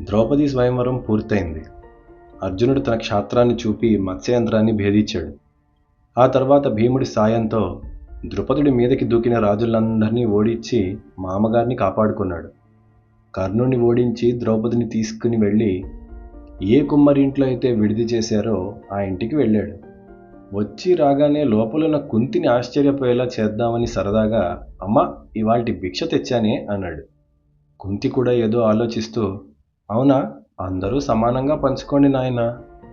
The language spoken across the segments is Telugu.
ద్రౌపది స్వయంవరం పూర్తయింది. అర్జునుడు తన క్షాత్రాన్ని చూపి మత్స్యయంత్రాన్ని భేదించాడు. ఆ తర్వాత భీముడి సాయంతో ద్రుపదుడి మీదకి దూకిన రాజులందరినీ ఓడించి మామగారిని కాపాడుకున్నాడు. కర్ణుని ఓడించి ద్రౌపదిని తీసుకుని వెళ్ళి ఏ కుమ్మరింట్లో అయితే విడిది చేశారో ఆ ఇంటికి వెళ్ళాడు. వచ్చి రాగానే లోపలున్న కుంతిని ఆశ్చర్యపోయేలా చేద్దామని సరదాగా అమ్మా ఇవాల్టి భిక్ష తెచ్చానే అన్నాడు. కుంతి కూడా ఏదో ఆలోచిస్తూ అవునా, అందరూ సమానంగా పంచుకోండి నాయనా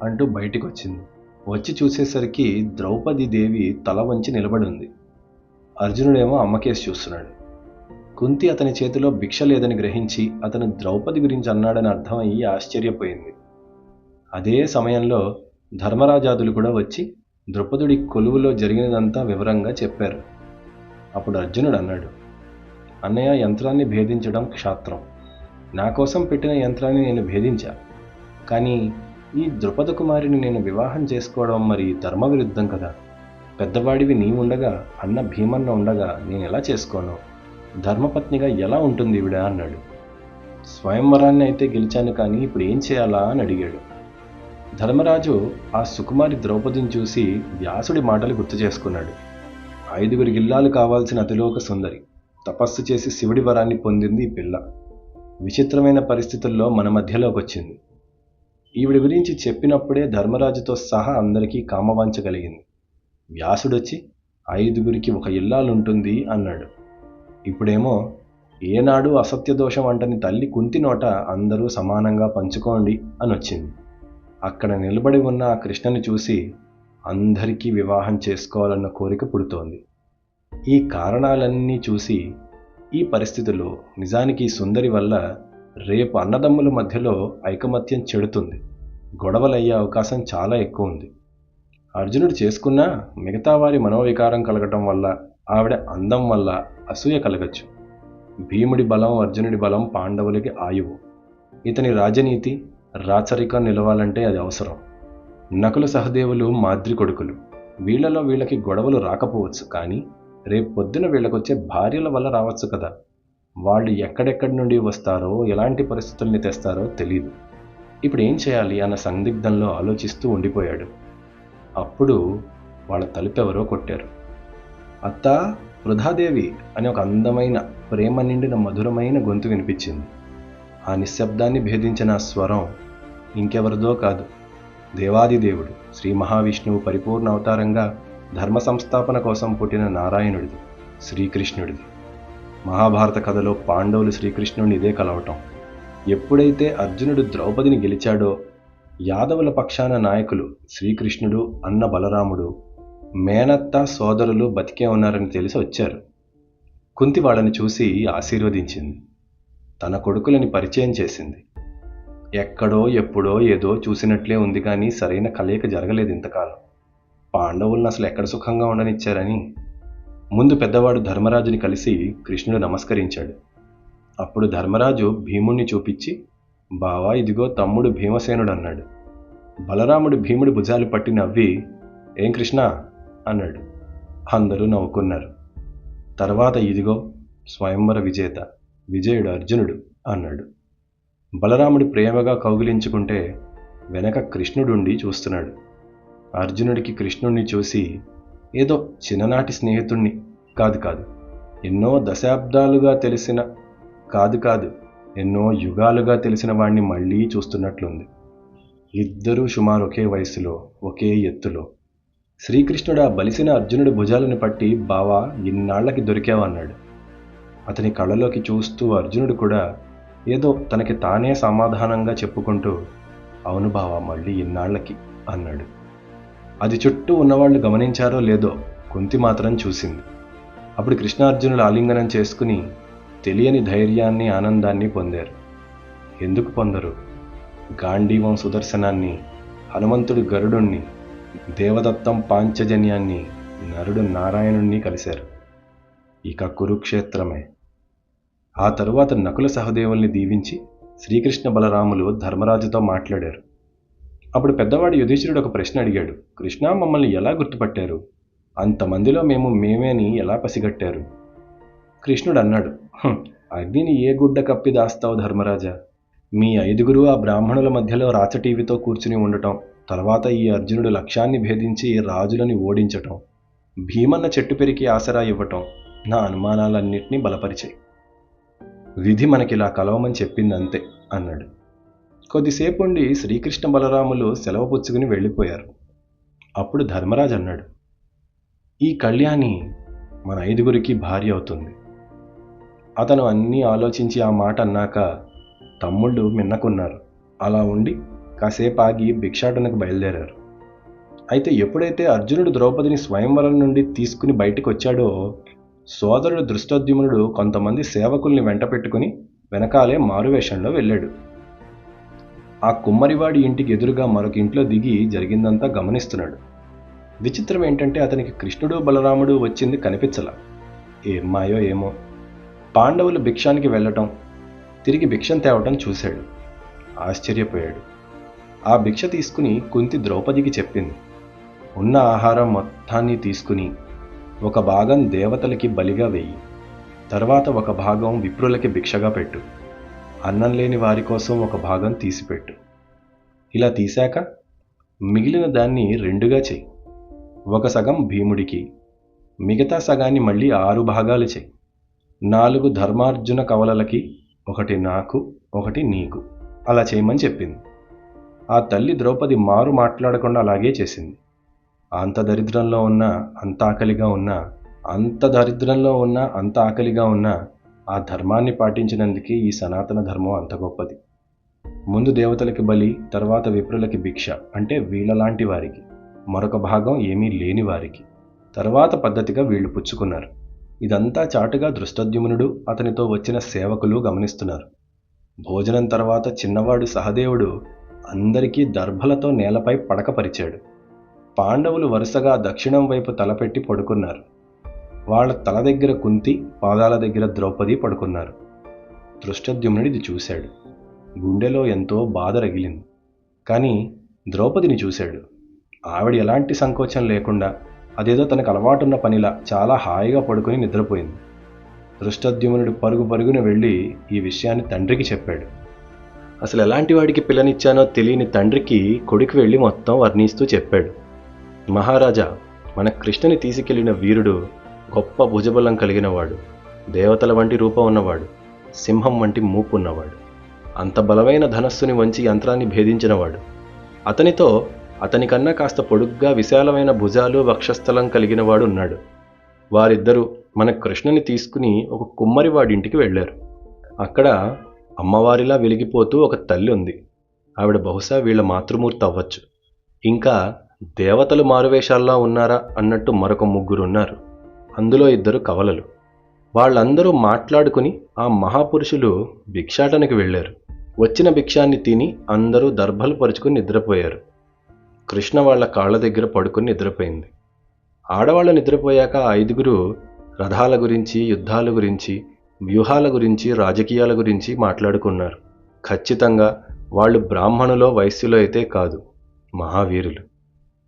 అంటూ బయటికి వచ్చింది. వచ్చి చూసేసరికి ద్రౌపది దేవి తల వంచి నిలబడి ఉంది. అర్జునుడేమో అమ్మకేసి చూస్తున్నాడు. కుంతి అతని చేతిలో భిక్ష లేదని గ్రహించి అతను ద్రౌపది గురించి అన్నాడని అర్థమయ్యి ఆశ్చర్యపోయింది. అదే సమయంలో ధర్మరాజాదులు కూడా వచ్చి ద్రౌపదుడి కొలువులో జరిగినదంతా వివరంగా చెప్పారు. అప్పుడు అర్జునుడు అన్నాడు, అన్నయ్య, యంత్రాన్ని భేదించడం క్షాత్రం. నా కోసం పెట్టిన యంత్రాన్ని నేను భేదించా. కానీ ఈ ద్రుపద కుమారిని నేను వివాహం చేసుకోవడం మరి ధర్మవిరుద్ధం కదా. పెద్దవాడివి నీ ఉండగా, అన్న భీమన్న ఉండగా నేను ఎలా చేసుకోను? ధర్మపత్నిగా ఎలా ఉంటుంది ఈవిడ అన్నాడు. స్వయంవరాన్ని అయితే గెలిచాను, కానీ ఇప్పుడు ఏం చేయాలా అని అడిగాడు. ధర్మరాజు ఆ సుకుమారి ద్రౌపదిని చూసి వ్యాసుడి మాటలు గుర్తు చేసుకున్నాడు. 5 గిల్లాలు కావాల్సిన అతిలోక సుందరి, తపస్సు చేసి శివుడి వరాన్ని పొందింది ఈ పిల్ల. విచిత్రమైన పరిస్థితుల్లో మన మధ్యలోకి వచ్చింది. ఈవిడి గురించి చెప్పినప్పుడే ధర్మరాజుతో సహా అందరికీ కామవాంఛ కలిగింది. వ్యాసుడొచ్చి 5 ఒక ఇల్లాలుంటుంది అన్నాడు. ఇప్పుడేమో ఏనాడు అసత్యదోషం అంటని తల్లి కుంతి నోట అందరూ సమానంగా పంచుకోండి అని వచ్చింది. అక్కడ నిలబడి ఉన్న ఆ కృష్ణని చూసి అందరికీ వివాహం చేసుకోవాలన్న కోరిక పుడుతోంది. ఈ కారణాలన్నీ చూసి ఈ పరిస్థితుల్లో నిజానికి ఈ సుందరి వల్ల రేపు అన్నదమ్ముల మధ్యలో ఐకమత్యం చెడుతుంది, గొడవలయ్యే అవకాశం చాలా ఎక్కువ ఉంది. అర్జునుడు చేసుకున్నా మిగతా వారి మనోవికారం కలగటం వల్ల, ఆవిడ అందం వల్ల అసూయ కలగచ్చు. భీముడి బలం, అర్జునుడి బలం పాండవులకి ఆయువు. ఇతని రాజనీతి, రాచరికం నిలవాలంటే అది అవసరం. నకుల సహదేవులు మాద్రి కొడుకులు. వీళ్లలో వీళ్ళకి గొడవలు రాకపోవచ్చు, కానీ రేపు పొద్దున వీళ్ళకొచ్చే భార్యల వల్ల రావచ్చు కదా. వాళ్ళు ఎక్కడెక్కడి నుండి వస్తారో, ఎలాంటి పరిస్థితుల్ని తెస్తారో తెలీదు. ఇప్పుడు ఏం చేయాలి అన్న సందిగ్ధంలో ఆలోచిస్తూ ఉండిపోయాడు. అప్పుడు వాళ్ళ తలుపెవరో కొట్టారు. అత్తా, వృధాదేవి అని ఒక అందమైన, ప్రేమ నిండిన మధురమైన గొంతు వినిపించింది. ఆ నిశ్శబ్దాన్ని భేదించిన స్వరం ఇంకెవరిదో కాదు, దేవాదిదేవుడు శ్రీ మహావిష్ణువు పరిపూర్ణ అవతారంగా ధర్మ సంస్థాపన కోసం పుట్టిన నారాయణుడిది, శ్రీకృష్ణుడిది. మహాభారత కథలో పాండవులు శ్రీకృష్ణుడిని ఇదే కలవటం. ఎప్పుడైతే అర్జునుడు ద్రౌపదిని గెలిచాడో యాదవుల పక్షాన నాయకులు శ్రీకృష్ణుడు, అన్న బలరాముడు, మేనత్త సోదరులు బతికే ఉన్నారని తెలిసి వచ్చారు. కుంతి వాళ్ళని చూసి ఆశీర్వదించింది. తన కొడుకులని పరిచయం చేసింది. ఎక్కడో ఎప్పుడో ఏదో చూసినట్లే ఉంది, కానీ సరైన కలయిక జరగలేదు ఇంతకాలం. పాండవులను అసలు ఎక్కడ సుఖంగా ఉండనిచ్చారని. ముందు పెద్దవాడు ధర్మరాజుని కలిసి కృష్ణుడు నమస్కరించాడు. అప్పుడు ధర్మరాజు భీముణ్ణి చూపించి, బావా ఇదిగో తమ్ముడు భీమసేనుడు అన్నాడు. బలరాముడు భీముడి భుజాలు పట్టి నవ్వి, ఏం కృష్ణ అన్నాడు. అందరూ నవ్వుకున్నారు. తర్వాత ఇదిగో స్వయంవర విజేత, విజయుడు అర్జునుడు అన్నాడు. బలరాముడి ప్రేమగా కౌగిలించుకుంటే వెనక కృష్ణుడుండి చూస్తున్నాడు. అర్జునుడికి కృష్ణుణ్ణి చూసి ఏదో చిన్ననాటి స్నేహితుణ్ణి కాదు, ఎన్నో దశాబ్దాలుగా తెలిసిన ఎన్నో యుగాలుగా తెలిసిన వాణ్ణి మళ్ళీ చూస్తున్నట్లుంది. ఇద్దరూ సుమారు ఒకే వయసులో, ఒకే ఎత్తులో. శ్రీకృష్ణుడు ఆ బలిసిన అర్జునుడి భుజాలను పట్టి, బావా ఇన్నాళ్లకి దొరికావన్నాడు. అతని కళ్ళలోకి చూస్తూ అర్జునుడు కూడా ఏదో తనకి తానే సమాధానంగా చెప్పుకుంటూ, అవును బావా మళ్ళీ ఇన్నాళ్లకి అన్నాడు. అది చుట్టూ ఉన్నవాళ్లు గమనించారో లేదో, కుంతి మాత్రం చూసింది. అప్పుడు కృష్ణార్జునులు ఆలింగనం చేసుకుని తెలియని ధైర్యాన్ని, ఆనందాన్ని పొందారు. ఎందుకు పొందరు? గాంధీవం సుదర్శనాన్ని, హనుమంతుడు గరుడుణ్ణి, దేవదత్తం పాంచజన్యాన్ని, నరుడు నారాయణుణ్ణి కలిశారు. ఇక కురుక్షేత్రమే. ఆ తరువాత నకుల సహదేవుల్ని దీవించి శ్రీకృష్ణ బలరాములు ధర్మరాజుతో మాట్లాడారు. అప్పుడు పెద్దవాడు యుధిష్ఠిరుడు ఒక ప్రశ్న అడిగాడు. కృష్ణ, మమ్మల్ని ఎలా గుర్తుపట్టారు? అంతమందిలో మేమేని ఎలా పసిగట్టారు? కృష్ణుడు అన్నాడు, అగ్నిని ఏ గుడ్డ కప్పి దాస్తావు ధర్మరాజా? మీ 5గురు ఆ బ్రాహ్మణుల మధ్యలో రాచటీవితో కూర్చుని ఉండటం, తర్వాత ఈ అర్జునుడు లక్ష్యాన్ని భేదించి రాజులని ఓడించటం, భీమన్న చెట్టు పెరికి ఆసరా ఇవ్వటం నా అనుమానాలన్నింటినీ బలపరిచాయి. విధి మనకిలా కలవమని చెప్పిందంతే అన్నాడు. కొద్దిసేపు ఉండి శ్రీకృష్ణ బలరాములు సెలవు పుచ్చుకుని వెళ్ళిపోయారు. అప్పుడు ధర్మరాజు అన్నాడు, ఈ కళ్యాణి మన 5గురికి భార్య అవుతుంది. అతను అన్నీ ఆలోచించి ఆ మాట అన్నాక తమ్ముళ్ళు మిన్నకున్నారు. అలా ఉండి కాసేపు ఆగి భిక్షాటనకు బయలుదేరారు. అయితే ఎప్పుడైతే అర్జునుడు ద్రౌపదిని స్వయంవరం నుండి తీసుకుని బయటికి వచ్చాడో, సోదరుడు దృష్టోద్యుమ్నుడు కొంతమంది సేవకుల్ని వెంట పెట్టుకుని వెనకాలే మారువేషంలో వెళ్ళాడు. ఆ కుమ్మరివాడి ఇంటికి ఎదురుగా మరొక ఇంట్లో దిగి జరిగిందంతా గమనిస్తున్నాడు. విచిత్రం ఏంటంటే అతనికి కృష్ణుడు బలరాముడు వచ్చింది కనిపించలా. ఏం మాయో ఏమో. పాండవులు భిక్షానికి వెళ్ళటం, తిరిగి భిక్షం తేవటం చూశాడు. ఆశ్చర్యపోయాడు. ఆ భిక్ష తీసుకుని కుంతి ద్రౌపదికి చెప్పింది, ఉన్న ఆహారం మొత్తాన్ని తీసుకుని ఒక భాగం దేవతలకి బలిగా వెయ్యి, తర్వాత ఒక భాగం విప్రులకి భిక్షగా పెట్టు, అన్నం లేని వారి కోసం ఒక భాగం తీసిపెట్టు. ఇలా తీశాక మిగిలిన దాన్ని 2గా చెయ్యి. ఒక సగం భీముడికి, మిగతా సగాన్ని మళ్ళీ 6 భాగాలు చెయ్యి. 4 ధర్మార్జున కవలలకి, 1 నాకు, 1 నీకు, అలా చేయమని చెప్పింది. ఆ తల్లి ద్రౌపది మారు మాట్లాడకుండా అలాగే చేసింది. అంత దరిద్రంలో ఉన్నా, అంత ఆకలిగా ఉన్నా, అంత దరిద్రంలో ఉన్నా, అంత ఆకలిగా ఉన్నా ఆ ధర్మాన్ని పాటించినందుకే ఈ సనాతన ధర్మం అంత గొప్పది. ముందు దేవతలకి బలి, తర్వాత విప్రులకి భిక్ష, అంటే వీళ్ళలాంటి వారికి, మరొక భాగం ఏమీ లేని వారికి, తర్వాత పద్ధతిగా వీళ్ళు పుచ్చుకున్నారు. ఇదంతా చాటుగా దృష్టోద్యుమ్నుడు, అతనితో వచ్చిన సేవకులు గమనిస్తున్నారు. భోజనం తర్వాత చిన్నవాడు సహదేవుడు అందరికీ దర్భలతో నేలపై పడకపరిచాడు. పాండవులు వరుసగా దక్షిణం వైపు తలపెట్టి పడుకున్నారు. వాళ్ళ తల దగ్గర కుంతి, పాదాల దగ్గర ద్రౌపది పడుకున్నారు. దృష్టోద్యుమ్నుడిది చూశాడు. గుండెలో ఎంతో బాధ రగిలింది. కానీ ద్రౌపదిని చూశాడు. ఆవిడ ఎలాంటి సంకోచం లేకుండా అదేదో తనకు అలవాటున్న పనిలా చాలా హాయిగా పడుకుని నిద్రపోయింది. దృష్టోద్యుమ్నుడు పరుగు పరుగున వెళ్ళి ఈ విషయాన్ని తండ్రికి చెప్పాడు. అసలు ఎలాంటి వాడికి పిల్లనిచ్చానో తెలియని తండ్రికి కొడుకు వెళ్ళి మొత్తం వర్ణిస్తూ చెప్పాడు. మహారాజా, మన కృష్ణని తీసుకెళ్లిన వీరుడు గొప్ప భుజబలం కలిగినవాడు, దేవతల వంటి రూపం ఉన్నవాడు, సింహం వంటి మూపు ఉన్నవాడు, అంత బలమైన ధనస్సుని వంచి యంత్రాన్ని భేదించినవాడు. అతనితో అతనికన్నా కాస్త పొడుగ్గా విశాలమైన భుజాలు, వక్షస్థలం కలిగినవాడు ఉన్నాడు. వారిద్దరూ మన కృష్ణని తీసుకుని ఒక కుమ్మరివాడింటికి వెళ్ళారు. అక్కడ అమ్మవారిలా వెలిగిపోతూ ఒక తల్లి ఉంది. ఆవిడ బహుశా వీళ్ళ మాతృమూర్తి అవ్వచ్చు. ఇంకా దేవతలు మారువేషాల్లో ఉన్నారా అన్నట్టు మరొక 3 ఉన్నారు. అందులో 2 కవలలు. వాళ్ళందరూ మాట్లాడుకుని ఆ మహాపురుషులు భిక్షాటనకి వెళ్ళారు. వచ్చిన భిక్షాన్ని తిని అందరూ దర్భలు పరుచుకుని నిద్రపోయారు. కృష్ణ వాళ్ళ కాళ్ళ దగ్గర పడుకుని నిద్రపోయింది. ఆడవాళ్ళు నిద్రపోయాక 5గురు రథాల గురించి, యుద్ధాల గురించి, వ్యూహాల గురించి, రాజకీయాల గురించి మాట్లాడుకున్నారు. ఖచ్చితంగా వాళ్ళు బ్రాహ్మణులో, వైశ్యులో అయితే కాదు, మహావీరులు.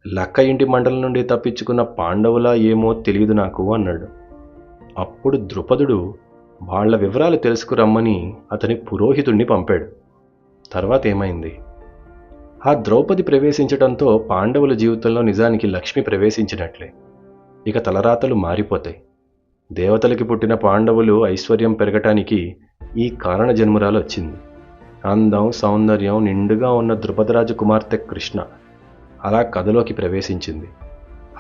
లక్క ఇంటి మండలం నుండి తప్పించుకున్న పాండవులా ఏమో తెలియదు నాకు అన్నాడు. అప్పుడు ద్రుపదుడు వాళ్ల వివరాలు తెలుసుకురమ్మని అతని పురోహితుణ్ణి పంపాడు. తర్వాత ఏమైంది? ఆ ద్రౌపది ప్రవేశించడంతో పాండవుల జీవితంలో నిజానికి లక్ష్మి ప్రవేశించినట్లే. ఇక తలరాతలు మారిపోతాయి. దేవతలకి పుట్టిన పాండవులు ఐశ్వర్యం పెరగటానికి ఈ కారణ జన్మురాలు వచ్చింది. అందం, సౌందర్యం నిండుగా ఉన్న ద్రుపదరాజు కుమార్తె కృష్ణ అలా కథలోకి ప్రవేశించింది.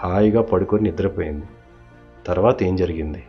హాయిగా పడుకొని నిద్రపోయింది. తర్వాత ఏం జరిగింది?